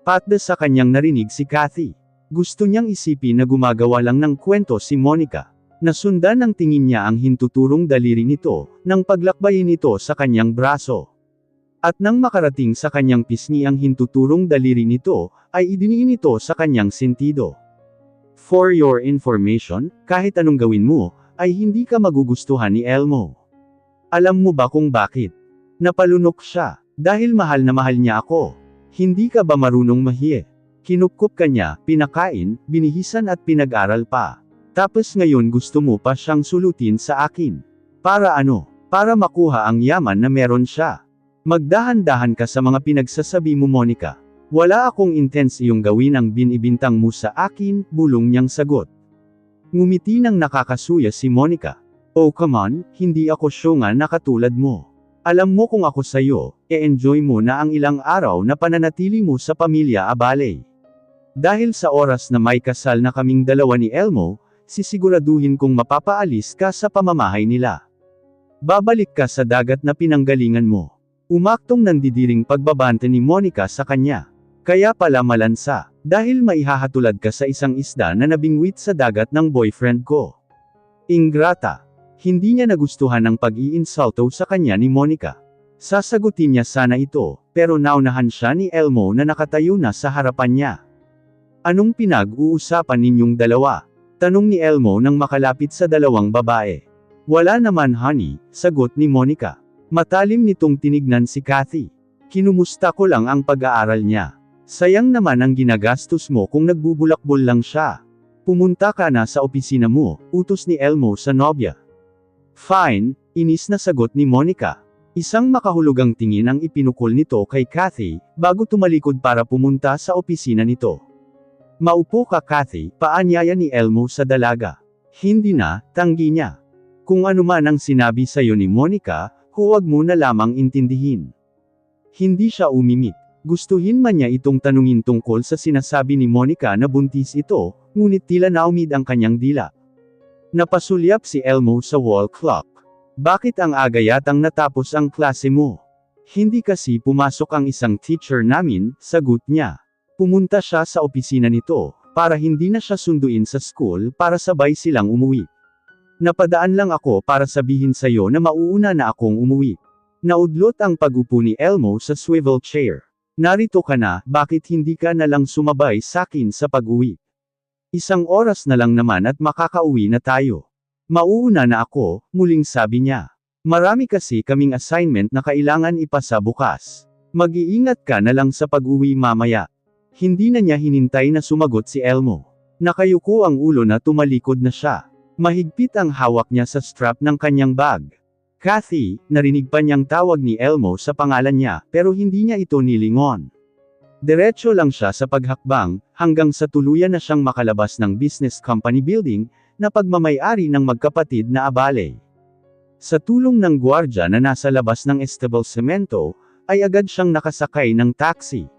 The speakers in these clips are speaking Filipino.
Patda sa kanyang narinig si Kathy. Gusto niyang isipin na gumagawa lang ng kwento si Monica. Nasundan ng tingin niya ang hintuturong daliri nito, nang paglakbayin ito sa kanyang braso. At nang makarating sa kanyang pisngi ang hintuturong daliri nito, ay idiniin ito sa kanyang sentido. For your information, kahit anong gawin mo, ay hindi ka magugustuhan ni Elmo. Alam mo ba kung bakit? Napalunok siya. Dahil mahal na mahal niya ako. Hindi ka ba marunong mahiya? Kinupkup ka niya, pinakain, binihisan at pinag-aral pa. Tapos ngayon gusto mo pa siyang sulutin sa akin. Para ano? Para makuha ang yaman na meron siya. Magdahan-dahan ka sa mga pinagsasabi mo, Monica. Wala akong intense iyong gawin ang binibintang mo sa akin, bulong niyang sagot. Ngumiti ng nakakasuya si Monica. Oh come on, hindi ako syongan na katulad mo. Alam mo kung ako sa'yo, e-enjoy mo na ang ilang araw na pananatili mo sa pamilya Abale. Dahil sa oras na may kasal na kaming dalawa ni Elmo, sisiguraduhin kong mapapaalis ka sa pamamahay nila. Babalik ka sa dagat na pinanggalingan mo. Umaktong nandidiring pagbabante ni Monica sa kanya. Kaya pala malansa, dahil maihahatulad ka sa isang isda na nabingwit sa dagat ng boyfriend ko. Ingrata. Hindi niya nagustuhan ang pag-iinsulto sa kanya ni Monica. Sasagutin niya sana ito, pero naunahan siya ni Elmo na nakatayo na sa harapan niya. Anong pinag-uusapan ninyong dalawa? Tanong ni Elmo nang makalapit sa dalawang babae. Wala naman honey, sagot ni Monica. Matalim nitong tinignan si Kathy. Kinumusta ko lang ang pag-aaral niya. Sayang naman ang ginagastos mo kung nagbubulakbol lang siya. Pumunta ka na sa opisina mo, utos ni Elmo sa nobya. Fine, inis na sagot ni Monica. Isang makahulugang tingin ang ipinukol nito kay Kathy, bago tumalikod para pumunta sa opisina nito. Maupo ka Kathy, paanyaya ni Elmo sa dalaga. Hindi na, tanggi niya. Kung ano man ang sinabi sa'yo ni Monica, huwag mo na lamang intindihin. Hindi siya umimik. Gustuhin man niya itong tanungin tungkol sa sinasabi ni Monica na buntis ito, ngunit tila naumid ang kanyang dila. Napasulyap si Elmo sa wall clock. Bakit ang aga yatang natapos ang klase mo? Hindi kasi pumasok ang isang teacher namin, sagot niya. Pumunta siya sa opisina nito, para hindi na siya sunduin sa school para sabay silang umuwi. Napadaan lang ako para sabihin sa'yo na mauuna na akong umuwi. Naudlot ang pag-upo ni Elmo sa swivel chair. Narito ka na, bakit hindi ka na lang sumabay sakin sa pag-uwi? Isang oras na lang naman at makakauwi na tayo. Mauuna na ako, muling sabi niya. Marami kasi kaming assignment na kailangan ipasa bukas. Mag-iingat ka na lang sa pag-uwi mamaya. Hindi na niya hinintay na sumagot si Elmo. Nakayuko ang ulo na tumalikod na siya. Mahigpit ang hawak niya sa strap ng kanyang bag. Kathy, narinig pa niyang tawag ni Elmo sa pangalan niya, pero hindi niya ito nilingon. Diretso lang siya sa paghakbang, hanggang sa tuluyan na siyang makalabas ng business company building, na pagmamay-ari ng magkapatid na Abale. Sa tulong ng gwardya na nasa labas ng establishmento, ay agad siyang nakasakay ng taxi.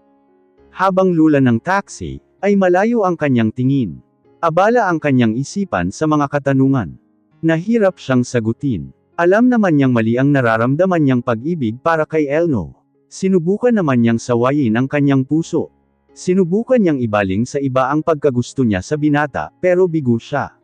Habang lula ng taxi, ay malayo ang kanyang tingin. Abala ang kanyang isipan sa mga katanungan. Nahirap siyang sagutin. Alam naman niyang mali ang nararamdaman niyang pag-ibig para kay Elmo. Sinubukan naman niyang sawayin ang kanyang puso. Sinubukan niyang ibaling sa iba ang pagkagusto niya sa binata, pero bigo siya.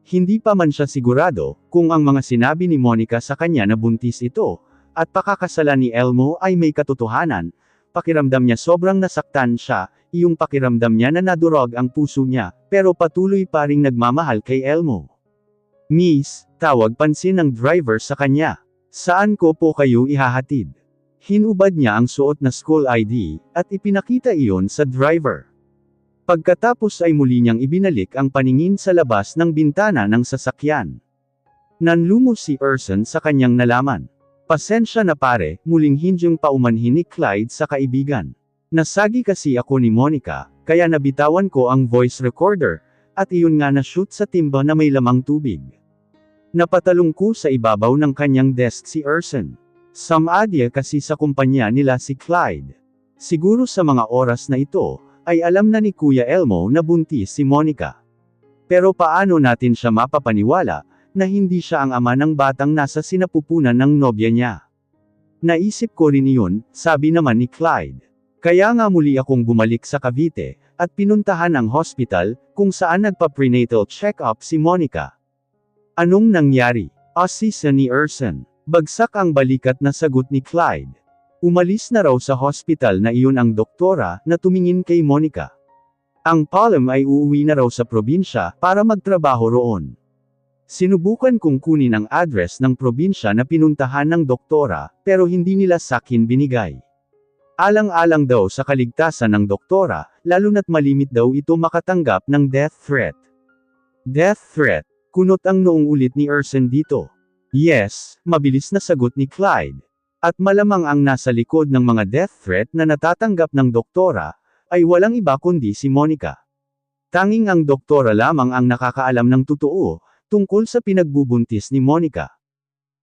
Hindi pa man siya sigurado, kung ang mga sinabi ni Monica sa kanya na buntis ito, at pakakasalan ni Elmo ay may katotohanan, pakiramdam niya sobrang nasaktan siya, iyong pakiramdam niya na nadurog ang puso niya, pero patuloy pa ring nagmamahal kay Elmo. Miss, tawag pansin ng driver sa kanya. Saan ko po kayo ihahatid? Hinubad niya ang suot na school ID, at ipinakita iyon sa driver. Pagkatapos ay muli niyang ibinalik ang paningin sa labas ng bintana ng sasakyan. Nanlumo si Urson sa kanyang nalaman. Pasensya na pare, muling hindyong paumanhin ni Clyde sa kaibigan. Nasagi kasi ako ni Monica, kaya nabitawan ko ang voice recorder, at iyon nga na-shoot sa timba na may lamang tubig. Napatalong ko sa ibabaw ng kanyang desk si Urson. Samadya kasi sa kumpanya nila si Clyde. Siguro sa mga oras na ito, ay alam na ni Kuya Elmo na buntis si Monica. Pero paano natin siya mapapaniwala, na hindi siya ang ama ng batang nasa sinapupunan ng nobya niya? Naisip ko rin iyon, sabi naman ni Clyde. Kaya nga muli akong bumalik sa Cavite, at pinuntahan ang hospital, kung saan nagpa-prenatal check-up si Monica. Anong nangyari? Asisa ni Erson. Bagsak ang balikat na sagot ni Clyde. Umalis na raw sa hospital na iyon ang doktora, na tumingin kay Monica. Ang Palm ay uuwi na raw sa probinsya, para magtrabaho roon. Sinubukan kong kunin ang address ng probinsya na pinuntahan ng doktora, pero hindi nila sakin binigay. Alang-alang daw sa kaligtasan ng doktora, lalo na't malimit daw ito makatanggap ng death threat. Death threat? Kunot ang noong ulit ni Erson dito. Yes, mabilis na sagot ni Clyde. At malamang ang nasa likod ng mga death threat na natatanggap ng doktora, ay walang iba kundi si Monica. Tanging ang doktora lamang ang nakakaalam ng totoo, tungkol sa pinagbubuntis ni Monica.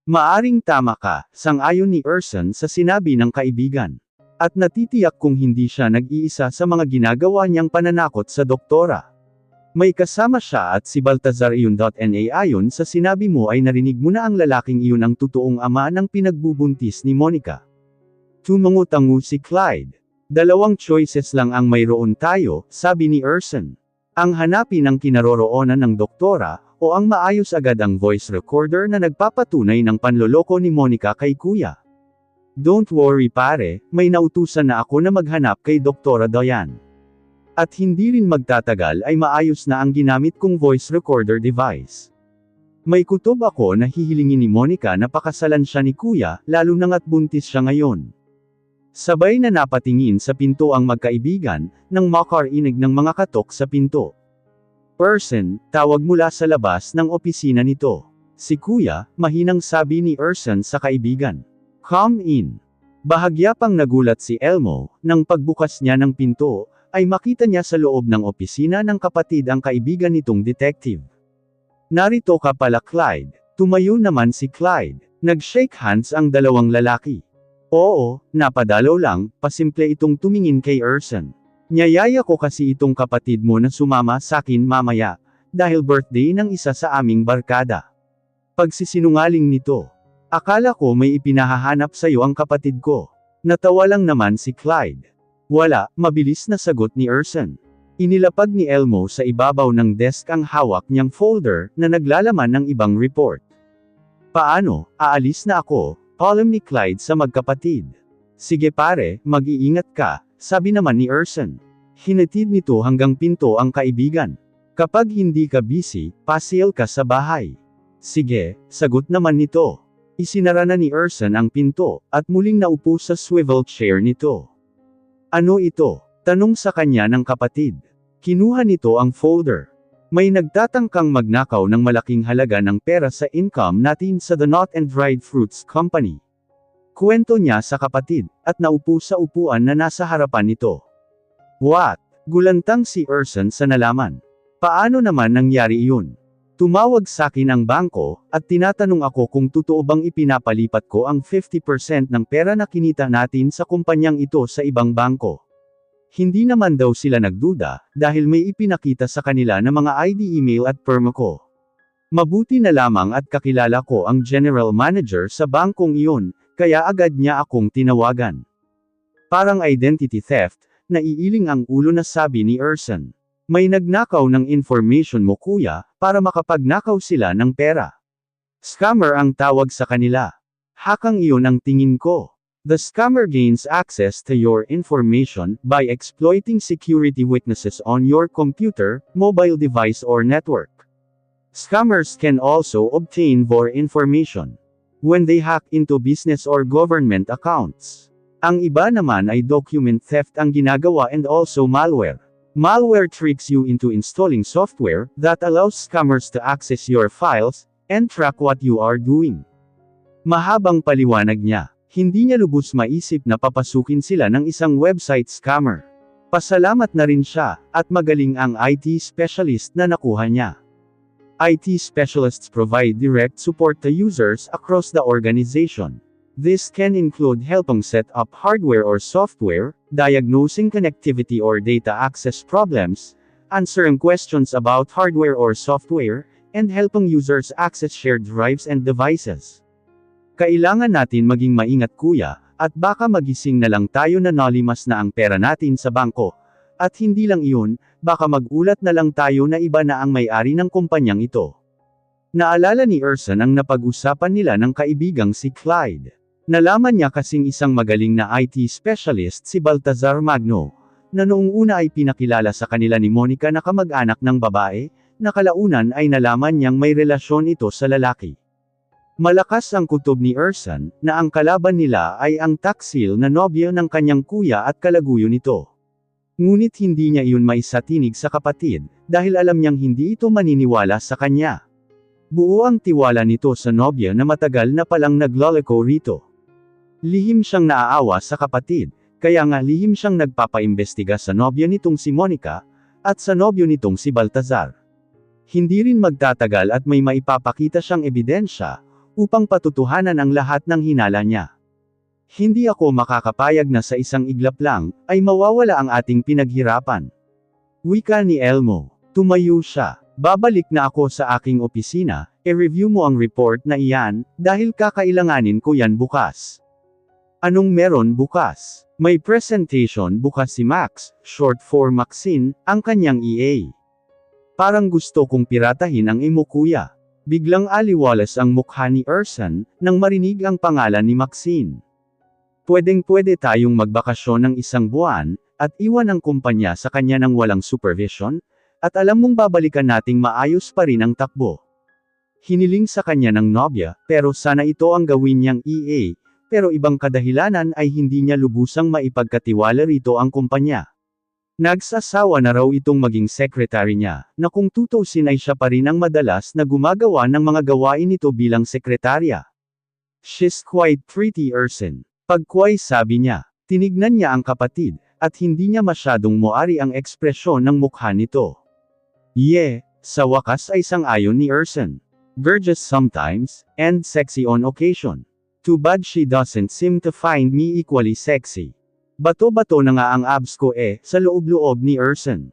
Maaring tama ka, sang-ayon ni Erson sa sinabi ng kaibigan. At natitiyak kung hindi siya nag-iisa sa mga ginagawa niyang pananakot sa doktora. May kasama siya at si Baltazar iyon. Ayon sa sinabi mo ay narinig mo na ang lalaking iyon ang totoong ama ng pinagbubuntis ni Monica. Tumango-tango si Clyde. Dalawang choices lang ang mayroon tayo, sabi ni Erson. Ang hanapin ang kinaroroonan ng doktora, o ang maayos agad ang voice recorder na nagpapatunay ng panloloko ni Monica kay kuya. Don't worry pare, may nautusan na ako na maghanap kay Doktora Diane. At hindi rin magtatagal ay maayos na ang ginamit kong voice recorder device. May kutob ako na hihilingin ni Monica na pakasalan siya ni kuya, lalo na nga't buntis siya ngayon. Sabay na napatingin sa pinto ang magkaibigan, nang makarinig ng mga katok sa pinto. Erson, tawag mula sa labas ng opisina nito. Si kuya, mahinang sabi ni Erson sa kaibigan. Come in. Bahagya pang nagulat si Elmo, nang pagbukas niya ng pinto, ay makita niya sa loob ng opisina ng kapatid ang kaibigan nitong detective. Narito ka pala Clyde. Tumayo naman si Clyde. Nag-shake hands ang dalawang lalaki. Oo, napadalaw lang, pasimple itong tumingin kay Erson. Niyayaya ko kasi itong kapatid mo na sumama sakin mamaya, dahil birthday ng isa sa aming barkada. Pagsisinungaling nito. Akala ko may ipinahahanap sa'yo ang kapatid ko. Natawa lang naman si Clyde. Wala, mabilis na sagot ni Erson. Inilapag ni Elmo sa ibabaw ng desk ang hawak niyang folder, na naglalaman ng ibang report. Paano, aalis na ako, palm ni Clyde sa magkapatid. Sige pare, mag-iingat ka, sabi naman ni Erson. Hinatid nito hanggang pinto ang kaibigan. Kapag hindi ka busy, pasyal ka sa bahay. Sige, sagot naman nito. Isinara na ni Erson ang pinto, at muling naupo sa swivel chair nito. Ano ito? Tanong sa kanya ng kapatid. Kinuha nito ang folder. May nagtatangkang magnakaw ng malaking halaga ng pera sa income natin sa The Nut and Dried Fruits Company. Kwento niya sa kapatid, at naupo sa upuan na nasa harapan nito. What? Gulantang si Erson sa nalaman. Paano naman nangyari iyon? Tumawag sakin ang bangko, at tinatanong ako kung totoo bang ipinapalipat ko ang 50% ng pera na kinita natin sa kumpanyang ito sa ibang bangko. Hindi naman daw sila nagduda, dahil may ipinakita sa kanila na mga ID email at perma ko. Mabuti na lamang at kakilala ko ang general manager sa bangkong iyon, kaya agad niya akong tinawagan. Parang identity theft, naiiling ang ulo na sabi ni Erson. May nagnakaw ng information mo kuya, para makapagnakaw sila ng pera. Scammer ang tawag sa kanila. Hakang iyon ang tingin ko. The scammer gains access to your information, by exploiting security weaknesses on your computer, mobile device or network. Scammers can also obtain more information when they hack into business or government accounts. Ang iba naman ay document theft ang ginagawa and also malware. Malware tricks you into installing software that allows scammers to access your files and track what you are doing. Mahabang paliwanag niya. Hindi niya lubos maisip na papasukin sila ng isang website scammer. Pasalamat na rin siya, at magaling ang IT specialist na nakuha niya. IT specialists provide direct support to users across the organization. This can include helping set up hardware or software, diagnosing connectivity or data access problems, answering questions about hardware or software, and helping users access shared drives and devices. Kailangan natin maging maingat kuya, at baka magising na lang tayo na nalimas na ang pera natin sa bangko. At hindi lang iyon, baka magulat na lang tayo na iba na ang may-ari ng kumpanyang ito. Naalala ni Urson ang napag-usapan nila ng kaibigang si Clyde. Nalaman niya kasing isang magaling na IT specialist si Baltazar Magno, na noong una ay pinakilala sa kanila ni Monica na kamag-anak ng babae, na kalaunan ay nalaman niyang may relasyon ito sa lalaki. Malakas ang kutob ni Urson, na ang kalaban nila ay ang taksil na nobyo ng kanyang kuya at kalaguyo nito. Ngunit hindi niya iyon maisatinig sa kapatid, dahil alam niyang hindi ito maniniwala sa kanya. Buo ang tiwala nito sa nobyo na matagal na palang nagloloko rito. Lihim siyang naaawa sa kapatid, kaya nga lihim siyang nagpapaimbestiga sa nobyo nitong si Monica, at sa nobyo nitong si Baltazar. Hindi rin magtatagal at may maipapakita siyang ebidensya, upang patutuhanan ang lahat ng hinala niya. Hindi ako makakapayag na sa isang iglap lang, ay mawawala ang ating pinaghirapan. Wika ni Elmo. Tumayo siya. Babalik na ako sa aking opisina, i-review mo ang report na iyan, dahil kakailanganin ko yan bukas. Anong meron bukas? May presentation bukas si Max, short for Maxine, ang kanyang EA. Parang gusto kong piratahin ang imo kuya. Biglang aliwalas ang mukha ni Urson, nang marinig ang pangalan ni Maxine. Pwedeng-pwede tayong magbakasyon ng isang buwan, at iwan ang kumpanya sa kanya ng walang supervision, at alam mong babalikan nating maayos pa rin ang takbo. Hiniling sa kanya ng nobya, pero sana ito ang gawin niyang EA, pero ibang kadahilanan ay hindi niya lubusang maipagkatiwala rito ang kumpanya. Nagsasawa na raw itong maging secretary niya, na kung tutusin ay siya pa rin ang madalas na gumagawa ng mga gawain nito bilang sekretarya. She's quite pretty, Urson. Pagkway sabi niya. Tinignan niya ang kapatid, at hindi niya masyadong moari ang ekspresyon ng mukha nito. Sa wakas ay sang-ayon ni Urson. Gorgeous sometimes, and sexy on occasion. Too bad she doesn't seem to find me equally sexy. Bato-bato na nga ang abs ko sa loob-loob ni Urson.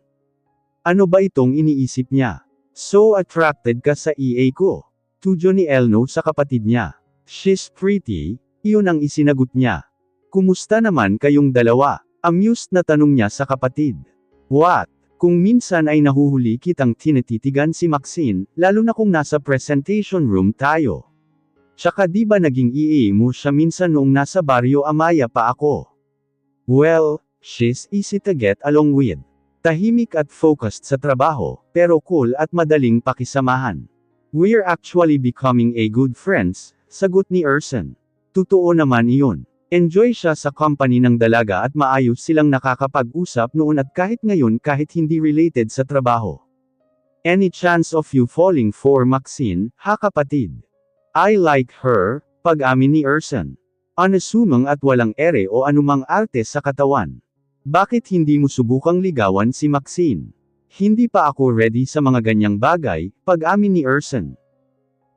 Ano ba itong iniisip niya? So attracted ka sa EA ko? Tudyo ni Elno sa kapatid niya. She's pretty, iyon ang isinagot niya. Kumusta naman kayong dalawa? Amused na tanong niya sa kapatid. What? Kung minsan ay nahuhuli kitang tinititigan si Maxine, lalo na kung nasa presentation room tayo. Tsaka di ba naging EA mo siya minsan noong nasa Barrio Amaya pa ako? Well, she's easy to get along with. Tahimik at focused sa trabaho, pero cool at madaling pakisamahan. We're actually becoming a good friends, sagot ni Urson. Totoo naman iyon. Enjoy siya sa company ng dalaga at maayos silang nakakapag-usap noon at kahit ngayon kahit hindi related sa trabaho. Any chance of you falling for Maxine, ha kapatid? I like her, pag-amin ni Urson. Unassuming at walang ere o anumang arte sa katawan. Bakit hindi mo subukang ligawan si Maxine? Hindi pa ako ready sa mga ganyang bagay, pag-amin ni Urson.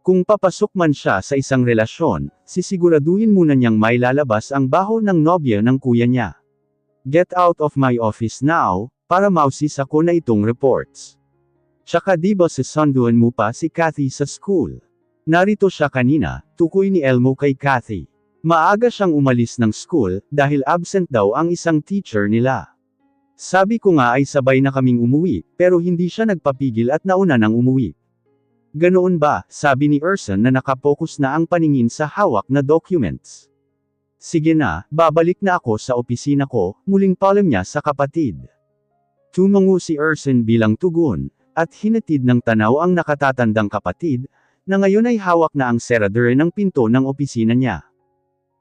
Kung papasok man siya sa isang relasyon, sisiguraduhin muna niyang may lalabas ang baho ng nobya ng kuya niya. Get out of my office now, para mausis ako na itong reports. Tsaka di ba sasunduan mo pa si Kathy sa school? Narito siya kanina, tukoy ni Elmo kay Kathy. Maaga siyang umalis ng school, dahil absent daw ang isang teacher nila. Sabi ko nga ay sabay na kaming umuwi, pero hindi siya nagpapigil at nauna nang umuwi. Ganoon ba, sabi ni Urson na nakapokus na ang paningin sa hawak na documents. Sige na, babalik na ako sa opisina ko, muling palam niya sa kapatid. Tumango si Urson bilang tugon, at hinatid ng tanaw ang nakatatandang kapatid, na ngayon ay hawak na ang seradure ng pinto ng opisina niya.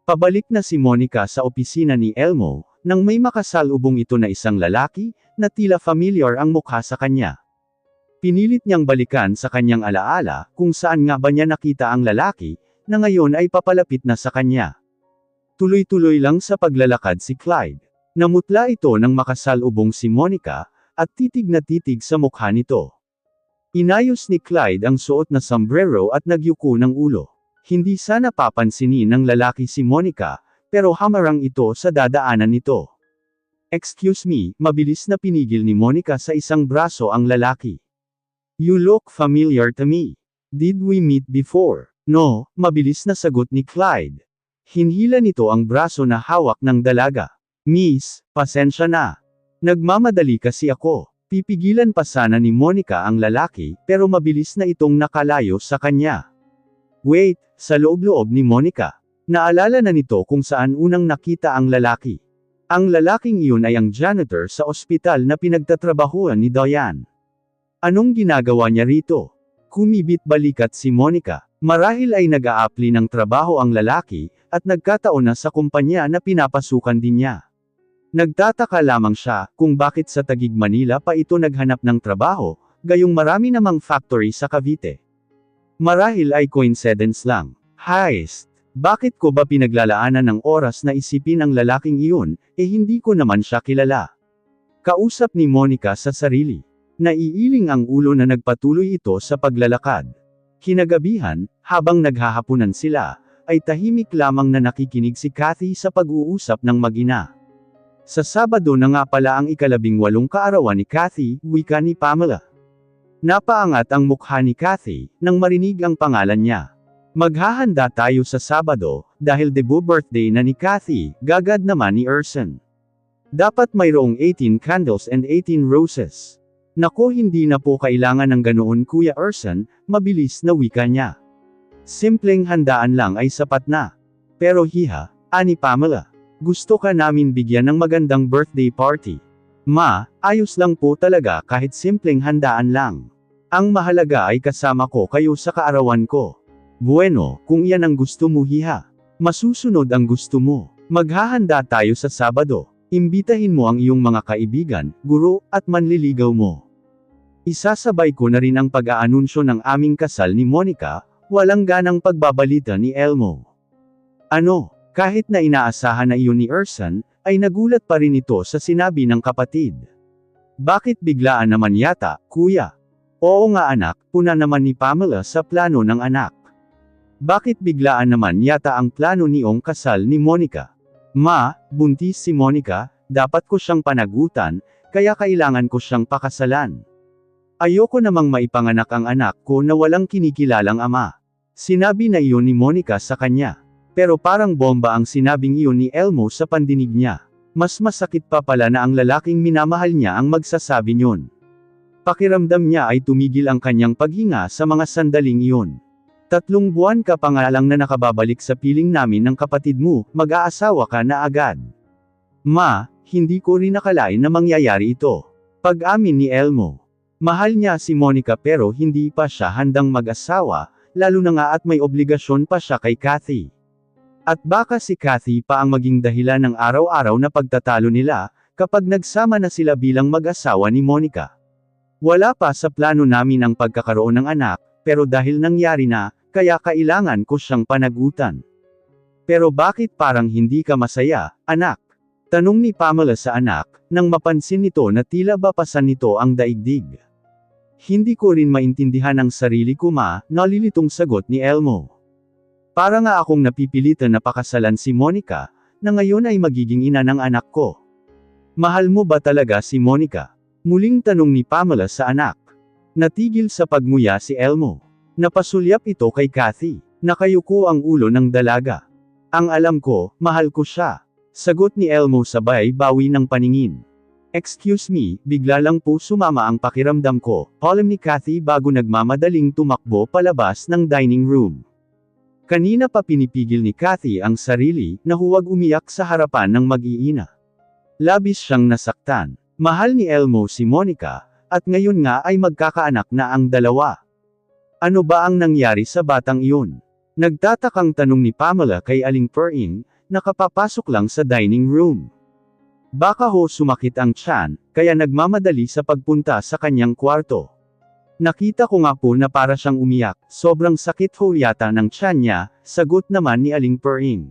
Pabalik na si Monica sa opisina ni Elmo, nang may makasalubong ito na isang lalaki, na tila familiar ang mukha sa kanya. Pinilit niyang balikan sa kanyang alaala, kung saan nga ba niya nakita ang lalaki, na ngayon ay papalapit na sa kanya. Tuloy-tuloy lang sa paglalakad si Clyde. Namutla ito nang makasalubong si Monica, at titig na titig sa mukha nito. Inayos ni Clyde ang suot na sombrero at nagyuko ng ulo. Hindi sana papansinin ng lalaki si Monica, pero hamarang ito sa dadaanan nito. Excuse me, mabilis na pinigil ni Monica sa isang braso ang lalaki. You look familiar to me. Did we meet before? No, mabilis na sagot ni Clyde. Hinhila nito ang braso na hawak ng dalaga. Miss, pasensya na. Nagmamadali kasi ako. Pipigilan pa sana ni Monica ang lalaki, pero mabilis na itong nakalayo sa kanya. Wait, sa loob-loob ni Monica. Naalala na nito kung saan unang nakita ang lalaki. Ang lalaking iyon ay ang janitor sa ospital na pinagtatrabahuan ni Diane. Anong ginagawa niya rito? Kumibit balikat si Monica. Marahil ay nag-aapli ng trabaho ang lalaki, at nagkataon na sa kumpanya na pinapasukan din niya. Nagtataka lamang siya, kung bakit sa Taguig Manila pa ito naghanap ng trabaho, gayong marami namang factory sa Cavite. Marahil ay coincidence lang. Heist. Bakit ko ba pinaglalaanan ng oras na isipin ang lalaking iyon, hindi ko naman siya kilala. Kausap ni Monica sa sarili. Naiiling ang ulo na nagpatuloy ito sa paglalakad. Kinagabihan, habang naghahapunan sila, ay tahimik lamang na nakikinig si Kathy sa pag-uusap ng mag-ina. Sa Sabado na nga pala ang 18 kaarawan ni Kathy, wika ni Pamela. Napaangat ang mukha ni Kathy, nang marinig ang pangalan niya. Maghahanda tayo sa Sabado, dahil debut birthday na ni Kathy, gagad naman ni Erson. Dapat mayroong 18 candles and 18 roses. Nako, hindi na po kailangan ng ganoon Kuya Erson, mabilis na wika niya. Simpleng handaan lang ay sapat na. Pero hiha, ani Pamela. Gusto ka namin bigyan ng magandang birthday party. Ma, ayos lang po talaga kahit simpleng handaan lang. Ang mahalaga ay kasama ko kayo sa kaarawan ko. Bueno, kung yan ang gusto mo hiha. Masusunod ang gusto mo. Maghahanda tayo sa Sabado. Imbitahin mo ang iyong mga kaibigan, guro, at manliligaw mo. Isasabay ko na rin ang pag-aanunsyo ng aming kasal ni Monica, walang ganang pagbabalita ni Elmo. Ano? Kahit na inaasahan na iyon ni Erson, ay nagulat pa rin ito sa sinabi ng kapatid. Bakit biglaan naman yata, kuya? Oo nga anak, puna naman ni Pamela sa plano ng anak. Bakit biglaan naman yata ang plano niyong kasal ni Monica? Ma, buntis si Monica, dapat ko siyang panagutan, kaya kailangan ko siyang pakasalan. Ayoko namang maipanganak ang anak ko na walang kinikilalang ama. Sinabi na iyon ni Monica sa kanya. Pero parang bomba ang sinabing iyon ni Elmo sa pandinig niya. Mas masakit pa pala na ang lalaking minamahal niya ang magsasabi niyon. Pakiramdam niya ay tumigil ang kanyang paghinga sa mga sandaling iyon. 3 buwan ka pa nga lang na nakababalik sa piling namin ng kapatid mo, mag-aasawa ka na agad. Ma, hindi ko rin nakalain na mangyayari ito. Pag-amin ni Elmo. Mahal niya si Monica pero hindi pa siya handang mag-asawa, lalo na nga at may obligasyon pa siya kay Kathy. At baka si Kathy pa ang maging dahilan ng araw-araw na pagtatalo nila, kapag nagsama na sila bilang mag-asawa ni Monica. Wala pa sa plano namin ang pagkakaroon ng anak, pero dahil nangyari na, kaya kailangan ko siyang panagutan. Pero bakit parang hindi ka masaya, anak? Tanong ni Pamela sa anak, nang mapansin nito na tila bapasan nito ang daigdig. Hindi ko rin maintindihan ang sarili ko ma, nalilitong sagot ni Elmo. Para nga akong napipilitan na pakasalan si Monica, na ngayon ay magiging ina ng anak ko. Mahal mo ba talaga si Monica? Muling tanong ni Pamela sa anak. Natigil sa pagmuya si Elmo. Napasulyap ito kay Kathy. Nakayuko ang ulo ng dalaga. Ang alam ko, mahal ko siya. Sagot ni Elmo sabay bawi ng paningin. Excuse me, bigla lang po sumama ang pakiramdam ko, palam ni Kathy bago nagmamadaling tumakbo palabas ng dining room. Kanina pa pinipigil ni Kathy ang sarili, na huwag umiyak sa harapan ng mag-iina. Labis siyang nasaktan. Mahal ni Elmo si Monica, at ngayon nga ay magkakaanak na ang dalawa. Ano ba ang nangyari sa batang iyon? Nagtatakang tanong ni Pamela kay Aling Pering, nakapapasok lang sa dining room. Baka ho sumakit ang tiyan, kaya nagmamadali sa pagpunta sa kanyang kwarto. Nakita ko nga po na para siyang umiyak, sobrang sakit ho yata ng tiyan niya, sagot naman ni Aling Pering.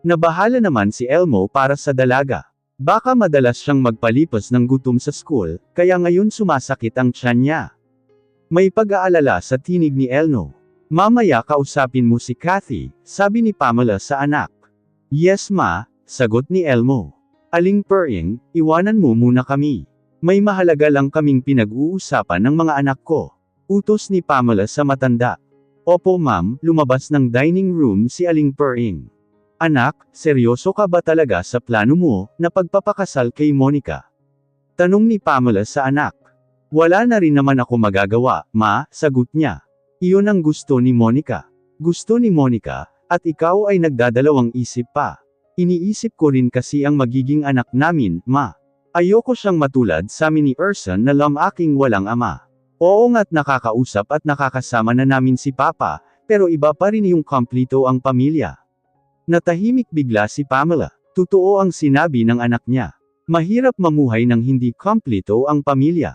Nabahala naman si Elmo para sa dalaga. Baka madalas siyang magpalipas ng gutom sa school, kaya ngayon sumasakit ang tiyan niya. May pag-aalala sa tinig ni Elmo. Mamaya kausapin mo si Kathy, sabi ni Pamela sa anak. Yes ma, sagot ni Elmo. Aling Pering, iwanan mo muna kami. May mahalaga lang kaming pinag-uusapan ng mga anak ko. Utos ni Pamela sa matanda. Opo ma'am, lumabas ng dining room si Aling Pering. Anak, seryoso ka ba talaga sa plano mo, na pagpapakasal kay Monica? Tanong ni Pamela sa anak. Wala na rin naman ako magagawa, ma, sagot niya. Iyon ang gusto ni Monica. Gusto ni Monica, at ikaw ay nagdadalawang isip pa. Iniisip ko rin kasi ang magiging anak namin, ma. Ayoko siyang matulad sa amin ni Erson na aking walang ama. Oo nga't nakakausap at nakakasama na namin si Papa, pero iba pa rin yung kompleto ang pamilya. Natahimik bigla si Pamela. Totoo ang sinabi ng anak niya. Mahirap mamuhay ng hindi kompleto ang pamilya.